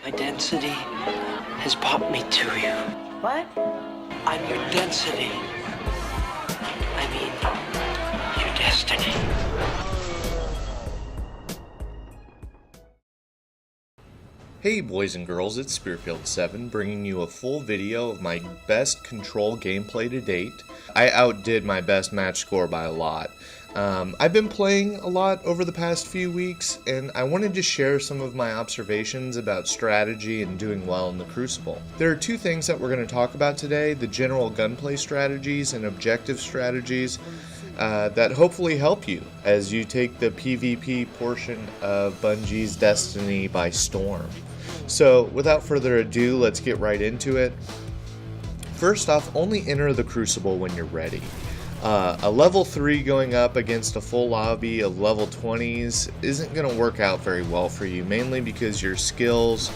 My density has brought me to you. What? I'm your density. I mean, your destiny. Hey boys and girls, it's Spearfield7 bringing you a full video of my best Control gameplay to date. I outdid my best match score by a lot. I've been playing a lot over the past few weeks, and I wanted to share some of my observations about strategy and doing well in the Crucible. There are two things that we're going to talk about today: the general gunplay strategies and objective strategies that hopefully help you as you take the PvP portion of Bungie's destiny by storm. So without further ado, let's get right into it. First off, only enter the Crucible when you're ready. A level 3 going up against a full lobby of level 20s isn't going to work out very well for you, mainly because your skills,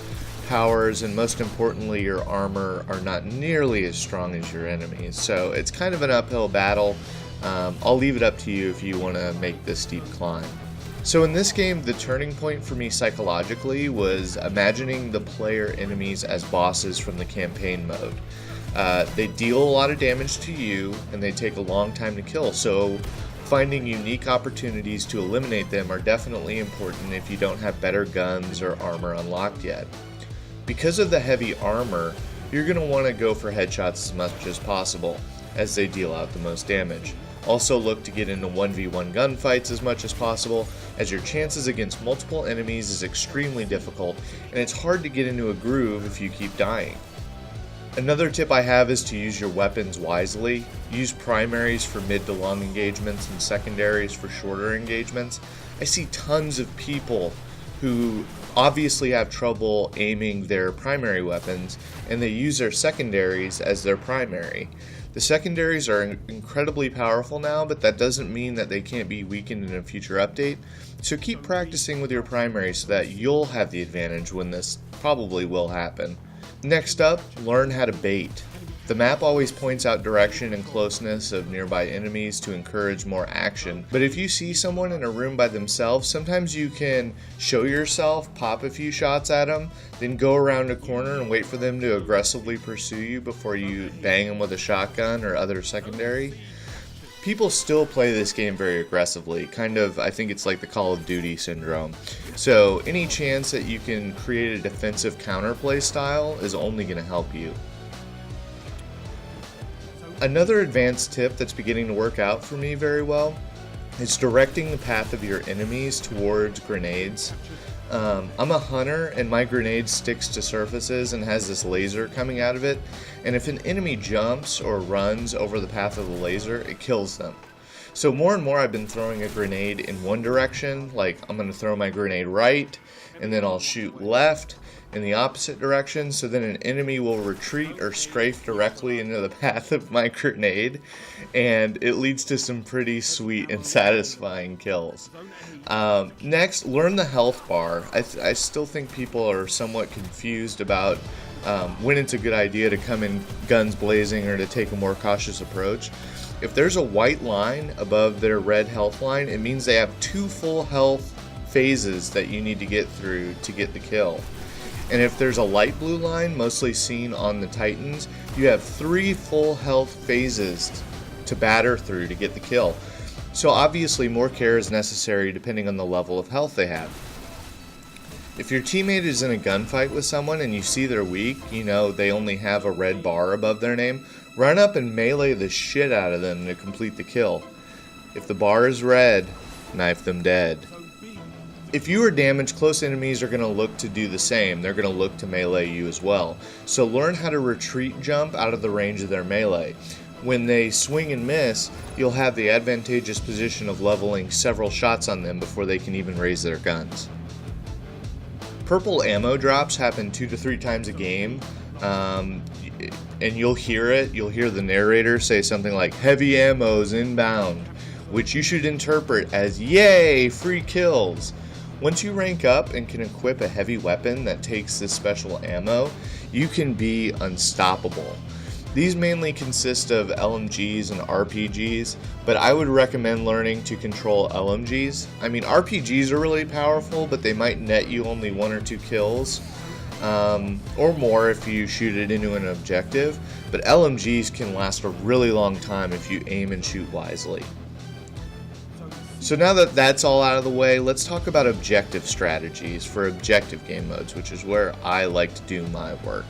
powers, and most importantly your armor are not nearly as strong as your enemies. So it's kind of an uphill battle. I'll leave it up to you if you want to make this steep climb. So in this game, the turning point for me psychologically was imagining the player enemies as bosses from the campaign mode. They deal a lot of damage to you, and they take a long time to kill, so finding unique opportunities to eliminate them are definitely important if you don't have better guns or armor unlocked yet. Because of the heavy armor, you're going to want to go for headshots as much as possible, as they deal out the most damage. Also look to get into 1v1 gunfights as much as possible, as your chances against multiple enemies is extremely difficult, and it's hard to get into a groove if you keep dying. Another tip I have is to use your weapons wisely. Use primaries for mid to long engagements and secondaries for shorter engagements. I see tons of people who obviously have trouble aiming their primary weapons, and they use their secondaries as their primary. The secondaries are incredibly powerful now, but that doesn't mean that they can't be weakened in a future update. So keep practicing with your primary so that you'll have the advantage when this probably will happen. Next up, learn how to bait. The map always points out direction and closeness of nearby enemies to encourage more action, but if you see someone in a room by themselves, sometimes you can show yourself, pop a few shots at them, then go around a corner and wait for them to aggressively pursue you before you bang them with a shotgun or other secondary. People still play this game very aggressively, I think it's like the Call of Duty syndrome. So any chance that you can create a defensive counterplay style is only going to help you. Another advanced tip that's beginning to work out for me very well is directing the path of your enemies towards grenades. I'm a hunter, and my grenade sticks to surfaces and has this laser coming out of it, and if an enemy jumps or runs over the path of the laser, it kills them. So more and more I've been throwing a grenade in one direction, like I'm going to throw my grenade right, and then I'll shoot left in the opposite direction, so then an enemy will retreat or strafe directly into the path of my grenade, and it leads to some pretty sweet and satisfying kills. Next, learn the health bar. I still think people are somewhat confused about when it's a good idea to come in guns blazing or to take a more cautious approach. If there's a white line above their red health line, it means they have 2 full health phases that you need to get through to get the kill. And if there's a light blue line, mostly seen on the Titans, you have 3 full health phases to batter through to get the kill. So obviously more care is necessary depending on the level of health they have. If your teammate is in a gunfight with someone and you see they're weak, you know they only have a red bar above their name, run up and melee the shit out of them to complete the kill. If the bar is red, knife them dead. If you are damaged, close enemies are going to look to do the same. They're going to look to melee you as well. So learn how to retreat jump out of the range of their melee. When they swing and miss, you'll have the advantageous position of leveling several shots on them before they can even raise their guns. Purple ammo drops happen 2 to 3 times a game, and you'll hear it. You'll hear the narrator say something like, "Heavy ammo's inbound," which you should interpret as, "Yay, free kills." Once you rank up and can equip a heavy weapon that takes this special ammo, you can be unstoppable. These mainly consist of LMGs and RPGs, but I would recommend learning to control LMGs. I mean, RPGs are really powerful, but they might net you only 1 or 2 kills. or more if you shoot it into an objective, but LMGs can last a really long time if you aim and shoot wisely. So now that that's all out of the way, let's talk about objective strategies for objective game modes, which is where I like to do my work.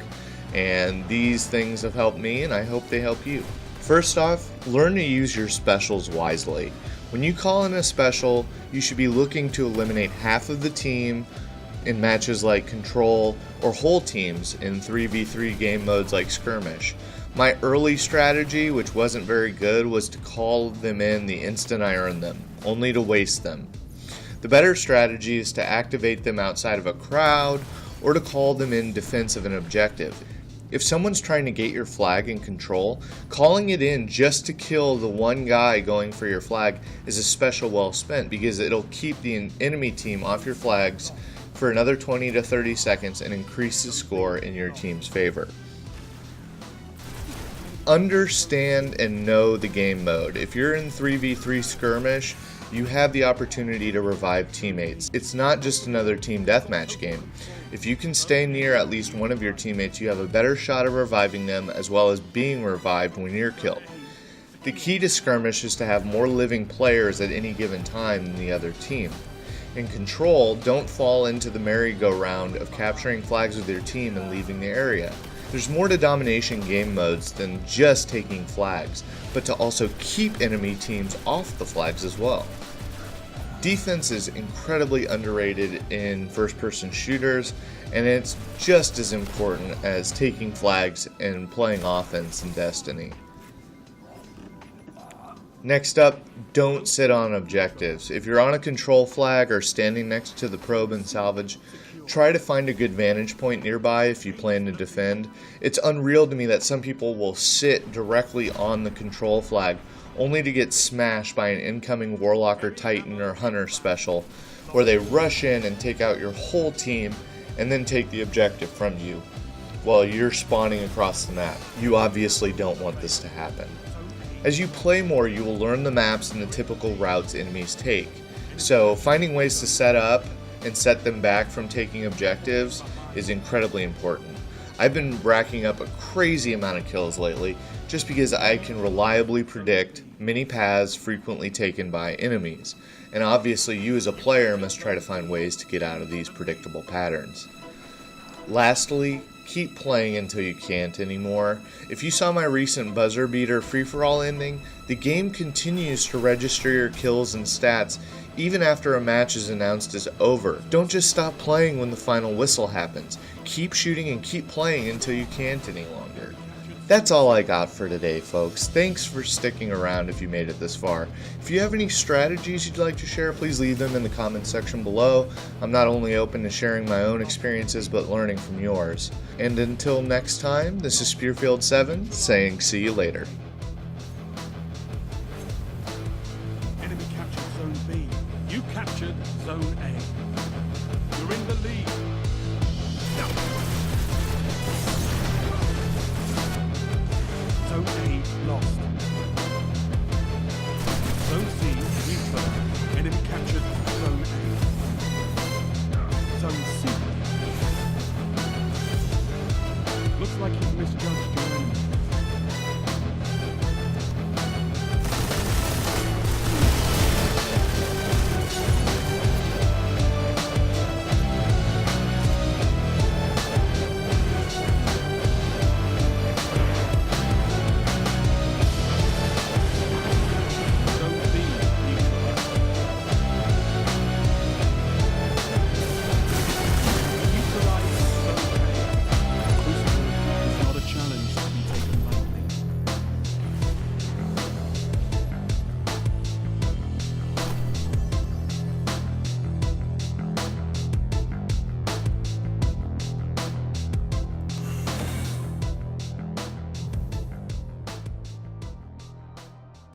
And these things have helped me, and I hope they help you. First off, learn to use your specials wisely. When you call in a special, you should be looking to eliminate half of the team in matches like Control, or whole teams in 3v3 game modes like Skirmish. My early strategy, which wasn't very good, was to call them in the instant I earned them, only to waste them. The better strategy is to activate them outside of a crowd, or to call them in defense of an objective. If someone's trying to get your flag in Control, calling it in just to kill the one guy going for your flag is a special well spent, because it'll keep the enemy team off your flags for another 20 to 30 seconds and increase the score in your team's favor. Understand and know the game mode. If you're in 3v3 Skirmish, you have the opportunity to revive teammates. It's not just another team deathmatch game. If you can stay near at least one of your teammates, you have a better shot of reviving them, as well as being revived when you're killed. The key to Skirmish is to have more living players at any given time than the other team. In Control, don't fall into the merry-go-round of capturing flags with your team and leaving the area. There's more to domination game modes than just taking flags, but to also keep enemy teams off the flags as well. Defense is incredibly underrated in first-person shooters, and it's just as important as taking flags and playing offense in Destiny. Next up, don't sit on objectives. If you're on a Control flag or standing next to the probe and salvage, try to find a good vantage point nearby if you plan to defend. It's unreal to me that some people will sit directly on the Control flag only to get smashed by an incoming Warlock or Titan or Hunter special, where they rush in and take out your whole team and then take the objective from you while you're spawning across the map. You obviously don't want this to happen. As you play more, you will learn the maps and the typical routes enemies take. So finding ways to set up and set them back from taking objectives is incredibly important. I've been racking up a crazy amount of kills lately just because I can reliably predict many paths frequently taken by enemies. And obviously you as a player must try to find ways to get out of these predictable patterns. Lastly, keep playing until you can't anymore. If you saw my recent buzzer beater free-for-all ending, the game continues to register your kills and stats even after a match is announced as over. Don't just stop playing when the final whistle happens. Keep shooting and keep playing until you can't any longer. That's all I got for today, folks. Thanks for sticking around if you made it this far. If you have any strategies you'd like to share, please leave them in the comments section below. I'm not only open to sharing my own experiences, but learning from yours. And until next time, this is Spearfield7 saying see you later. Enemy captured Zone B. You captured Zone A. You're in the lead. Zone A lost. Zone C reclaimed. Enemy captured Zone A. Zone C. Looks like you've misjudged.